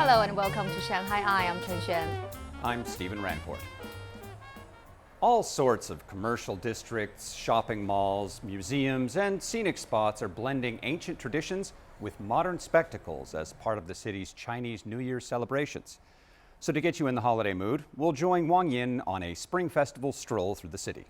Hello and welcome to Shanghai Eye. I'm Chen Xuan. I'm Stephen Rancourt. All sorts of commercial districts, shopping malls, museums, and scenic spots are blending ancient traditions with modern spectacles as part of the city's Chinese New Year celebrations. So to get you in the holiday mood, we'll join Wang Yin on a Spring Festival stroll through the city.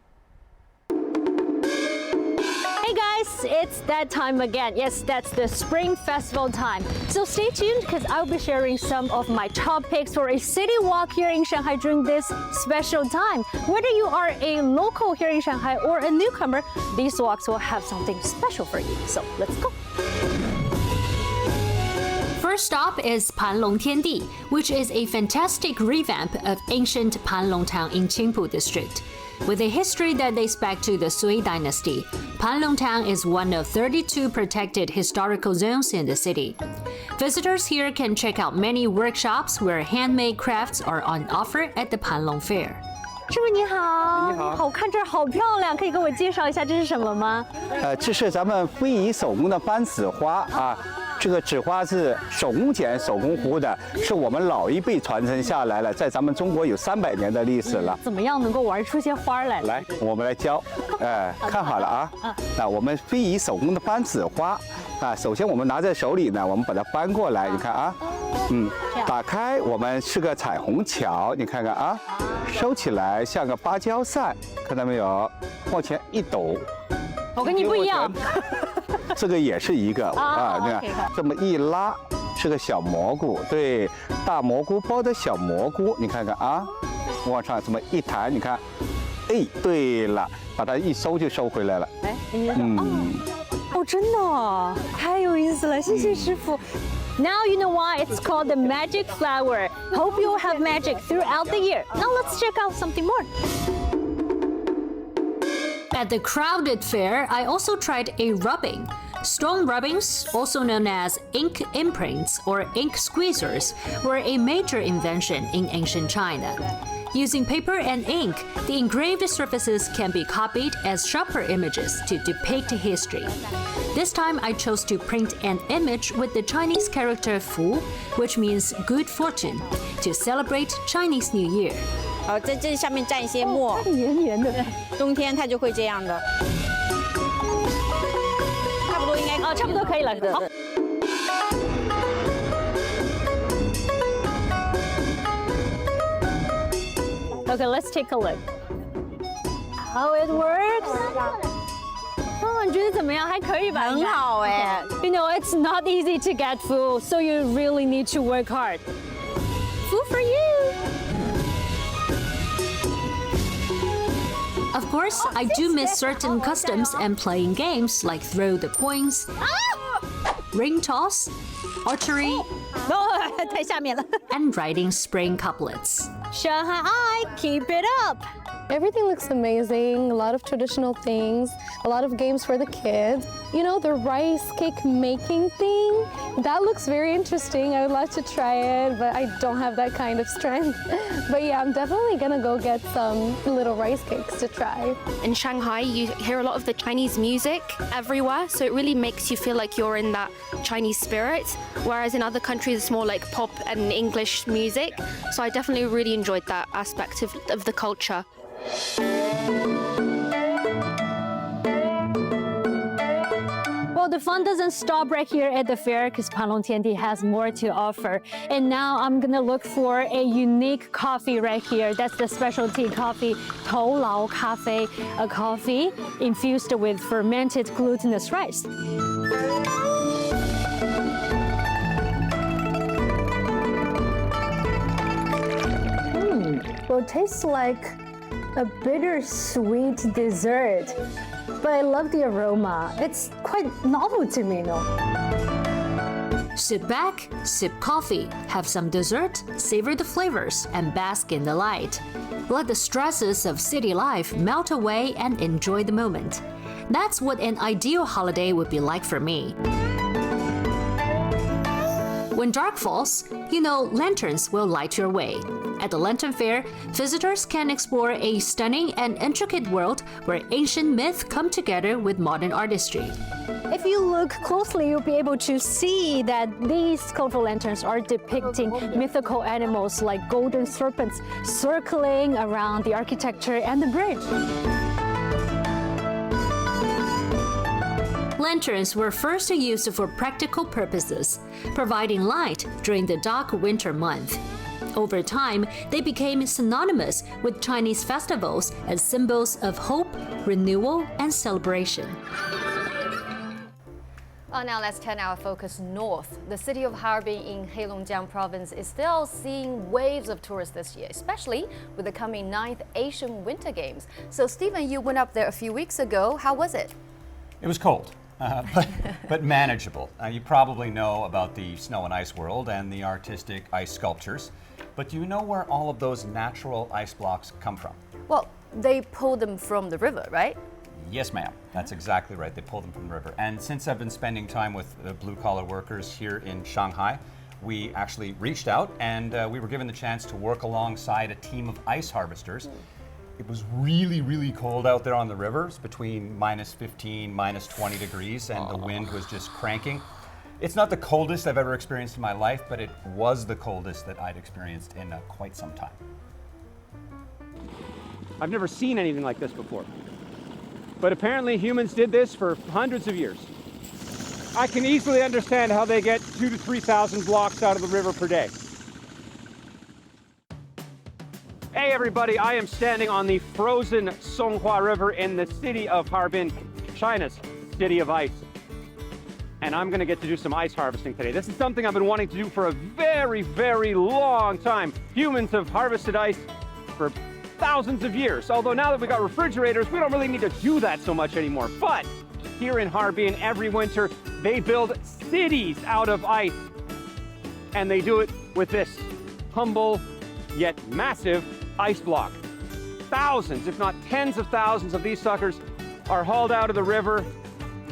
Hey guys, it's that time again. Yes, that's the Spring Festival time. So stay tuned because I'll be sharing some of my top picks for a city walk here in Shanghai during this special time. Whether you are a local here in Shanghai or a newcomer, these walks will have something special for you. So let's go. First stop is Panlong Tiandi, which is a fantastic revamp of ancient Panlong Town in Qingpu district. With a history that dates back to the Sui dynasty, Panlong Town is one of 32 protected historical zones in the city. Visitors here can check out many workshops where handmade crafts are on offer at the Panlong Fair. 师傅你好，你好，好看这儿好漂亮，可以给我介绍一下这是什么吗？这是咱们非遗手工的番纸花啊。这个纸花是手工剪、手工糊的，是我们老一辈传承下来了，在咱们中国有300年的历史了。怎么样能够玩出些花来？来，我们来教，看好了啊。那我们非遗手工的番纸花啊，首先我们拿在手里呢，我们把它翻过来，你看啊，打开我们是个彩虹桥，你看看啊，收起来像个芭蕉扇，看到没有？往前一抖。我跟你不一样。这个也是一个啊，你看这么一拉是个小蘑菇，对，大蘑菇包的小蘑菇，你看看啊，往上这么一弹，你看，哎，对了，把它一收就收回来了。哎，哦，真的哦，太有意思了，谢谢师傅。Now you know why it's called the magic flower. Hope you'll have magic throughout the year. Now let's check out something more. At the crowded fair, I also tried a rubbing. Stone rubbings, also known as ink imprints or ink squeezers, were a major invention in ancient China. Using paper and ink, the engraved surfaces can be copied as sharper images to depict history. This time I chose to print an image with the Chinese character Fu, which means good fortune, to celebrate Chinese New Year. 在这下面蘸一些墨，黏黏的，冬天它就会这样的。差不多应该差不多可以了。好。Okay, let's take a look. How it works? 哦，你觉得怎么样？还可以吧？很好哎。You know, it's not easy to get food, so you really need to work hard. Food for you. Of course, I do miss certain customs and playing games like throw the coins, ring toss, archery, 太下面了。 and writing spring couplets. Shanghai Eye, keep it up. Everything looks amazing, a lot of traditional things, a lot of games for the kids. You know, the rice cake making thing, that looks very interesting. I would love to try it, but I don't have that kind of strength. But yeah, I'm definitely gonna go get some little rice cakes to try. In Shanghai, you hear a lot of the Chinese music everywhere, so it really makes you feel like you're in that Chinese spirit, whereas in other countries it's more like pop and English music. So I definitely really enjoyed that aspect of the culture. Well, the fun doesn't stop right here at the fair because Panlong Tiandi has more to offer. And now I'm gonna look for a unique coffee right here. That's the specialty coffee, Tou Lao Cafe, a coffee infused with fermented glutinous rice. Well, it tastes like a bittersweet dessert, but I love the aroma. It's quite novel to me, no? Sit back, sip coffee, have some dessert, savor the flavors, and bask in the light. Let the stresses of city life melt away and enjoy the moment. That's what an ideal holiday would be like for me. When dark falls, you know lanterns will light your way. At the Lantern Fair, visitors can explore a stunning and intricate world where ancient myths come together with modern artistry. If you look closely, you'll be able to see that these colorful lanterns are depicting mythical animals like golden serpents circling around the architecture and the bridge. Lanterns were first used for practical purposes, providing light during the dark winter month. Over time, they became synonymous with Chinese festivals as symbols of hope, renewal, and celebration. Well, now let's turn our focus north. The city of Harbin in Heilongjiang province is still seeing waves of tourists this year, especially with the coming 9th Asian Winter Games. So, Stephen, you went up there a few weeks ago. How was it? It was cold, but manageable. You probably know about the snow and ice world and the artistic ice sculptures. But do you know where all of those natural ice blocks come from? Well, they pulled them from the river, right? Yes, ma'am. That's exactly right. They pulled them from the river. And since I've been spending time with blue-collar workers here in Shanghai, we actually reached out and we were given the chance to work alongside a team of ice harvesters. It was really, really cold out there on the rivers, between minus 15, minus 20 degrees, and the wind was just cranking. It's not the coldest I've ever experienced in my life, but it was the coldest that I'd experienced in quite some time. I've never seen anything like this before. But apparently humans did this for hundreds of years. I can easily understand how they get 2,000 to 3,000 blocks out of the river per day. Hey everybody, I am standing on the frozen Songhua River in the city of Harbin, China's city of ice. And I'm gonna get to do some ice harvesting today. This is something I've been wanting to do for a very, very long time. Humans have harvested ice for thousands of years. Although now that we got refrigerators, we don't really need to do that so much anymore. But here in Harbin, every winter, they build cities out of ice. And they do it with this humble yet massive ice block. Thousands, if not tens of thousands of these suckers are hauled out of the river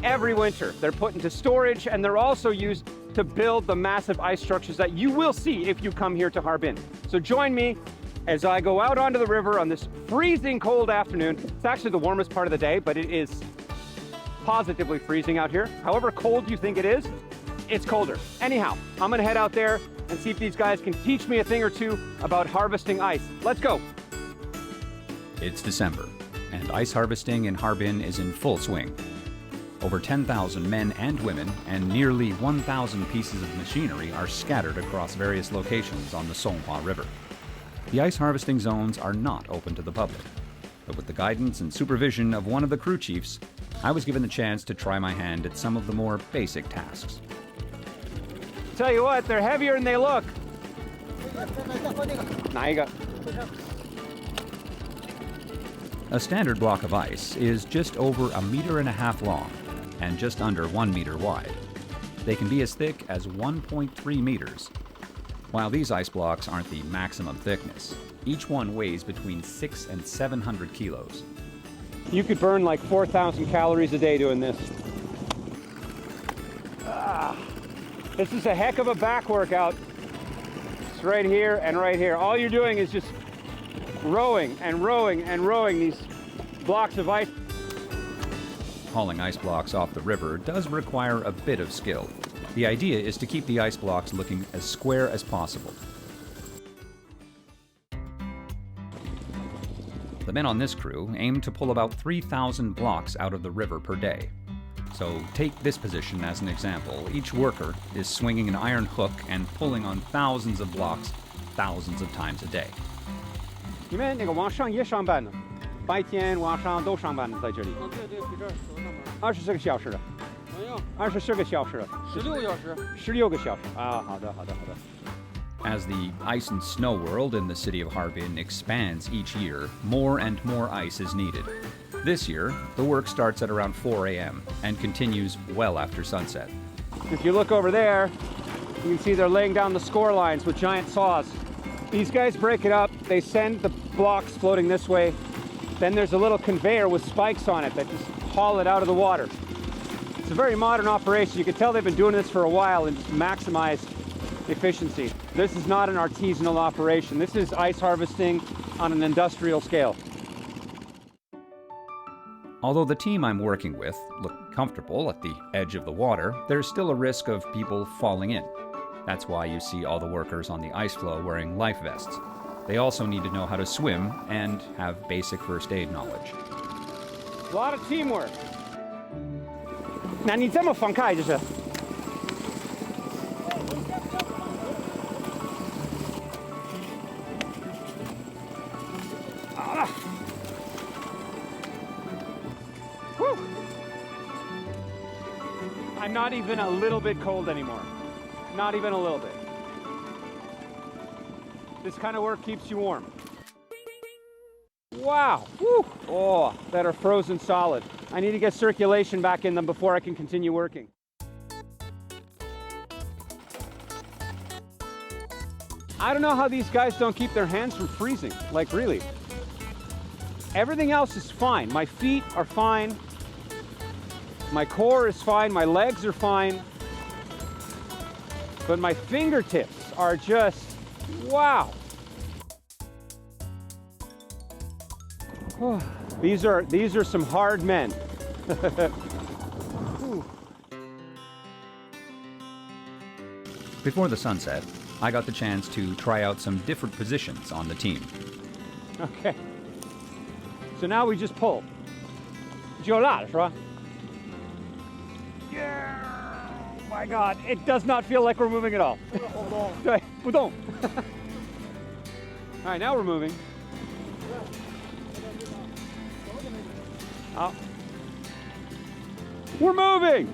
every winter. They're put into storage and they're also used to build the massive ice structures that you will see if you come here to Harbin. So join me as I go out onto the river on this freezing cold afternoon. It's actually the warmest part of the day, but it is positively freezing out here. However cold you think it is, it's colder. Anyhow, I'm gonna head out there and see if these guys can teach me a thing or two about harvesting ice. Let's go. It's December, and ice harvesting in Harbin is in full swing. Over 10,000 men and women and nearly 1,000 pieces of machinery are scattered across various locations on the Songhua River. The ice harvesting zones are not open to the public, but with the guidance and supervision of one of the crew chiefs, I was given the chance to try my hand at some of the more basic tasks. Tell you what, they're heavier than they look. A standard block of ice is just over 1.5 meters long and just under 1 meter wide. They can be as thick as 1.3 meters. While these ice blocks aren't the maximum thickness, each one weighs between 600 and 700 kilos. You could burn like 4,000 calories a day doing this. This is a heck of a back workout. It's right here and right here. All you're doing is just rowing and rowing and rowing these blocks of ice. Hauling ice blocks off the river does require a bit of skill. The idea is to keep the ice blocks looking as square as possible. The men on this crew aim to pull about 3,000 blocks out of the river per day. So take this position as an example. Each worker is swinging an iron hook and pulling on thousands of blocks thousands of times a day. 你们那个往上也上班呢，白天晚上都上班呢，在这里。对对，比这儿手上班。24个小时的。没有。24个小时了。16个小时。16个小时啊，好的好的好的。 As the ice and snow world in the city of Harbin expands each year, more and more ice is needed. This year, the work starts at around 4 a.m. and continues well after sunset. If you look over there, you can see they're laying down the score lines with giant saws. These guys break it up, they send the blocks floating this way, then there's a little conveyor with spikes on it that just haul it out of the water. It's a very modern operation. You can tell they've been doing this for a while and just maximize efficiency. This is not an artisanal operation. This is ice harvesting on an industrial scale. Although the team I'm working with look comfortable at the edge of the water, there's still a risk of people falling in. That's why you see all the workers on the ice floe wearing life vests. They also need to know how to swim and have basic first aid knowledge. A lot of teamwork. 那你这么放开就是。Whew. I'm not even a little bit cold anymore. Not even a little bit. This kind of work keeps you warm. Wow. Woo. Oh, that are frozen solid. I need to get circulation back in them before I can continue working. I don't know how these guys don't keep their hands from freezing. Like, really. Everything else is fine. My feet are fine. My core is fine. My legs are fine. But my fingertips are just, wow. These are some hard men. Before the sunset, I got the chance to try out some different positions on the team. Okay. So now we just pull. 就辣了是吧? Yeah. Oh my God, it does not feel like we're moving at all. 对，不动. All right, now we're moving. Oh. We're moving!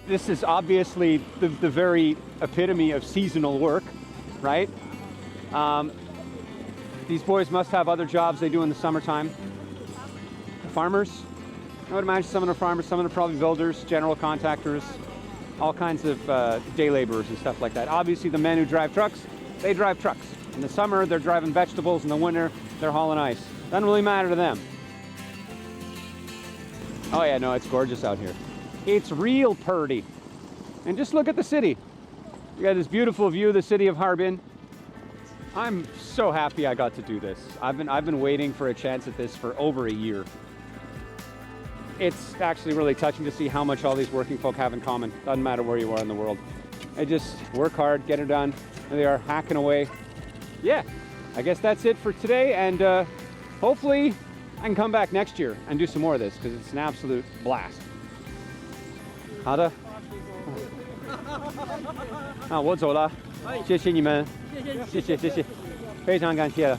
This is obviously the very epitome of seasonal work, right? These boys must have other jobs they do in the summertime. Farmers? I would imagine some of them are farmers, some of them are probably builders, general contractors, all kinds of day laborers and stuff like that. Obviously the men who drive trucks, they drive trucks. In the summer, they're driving vegetables. In the winter, they're hauling ice. Doesn't really matter to them. Oh yeah, no, it's gorgeous out here. It's real purty. And just look at the city. You got this beautiful view of the city of Harbin. I'm so happy I got to do this. I've been waiting for a chance at this for over a year. It's actually really touching to see how much all these working folk have in common. Doesn't matter where you are in the world. They just work hard, get it done, and they are hacking away. Yeah, I guess that's it for today, and hopefully I can come back next year and do some more of this, because it's an absolute blast. 好的。那我走了，谢谢你们，谢谢，非常感谢了。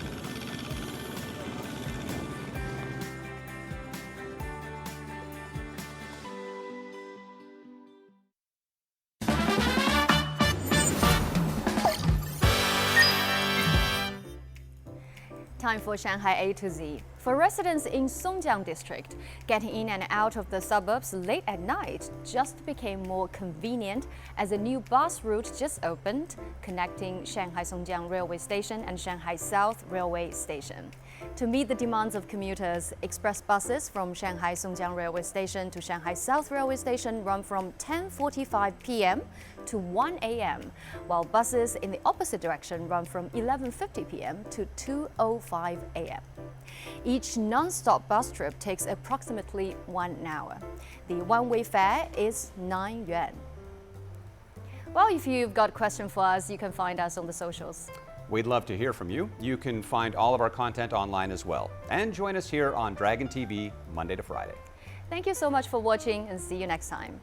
Time for Shanghai A to Z. For residents in Songjiang district, getting in and out of the suburbs late at night just became more convenient as a new bus route just opened, connecting Shanghai Songjiang Railway Station and Shanghai South Railway Station. To meet the demands of commuters, express buses from Shanghai Songjiang Railway Station to Shanghai South Railway Station run from 10:45 p.m. to 1 a.m., while buses in the opposite direction run from 11:50 p.m. to 2:05 a.m. Each non-stop bus trip takes approximately 1 hour. The one-way fare is 9 yuan. Well, if you've got a question for us, you can find us on the socials. We'd love to hear from you. You can find all of our content online as well. And join us here on Dragon TV Monday to Friday. Thank you so much for watching, and see you next time.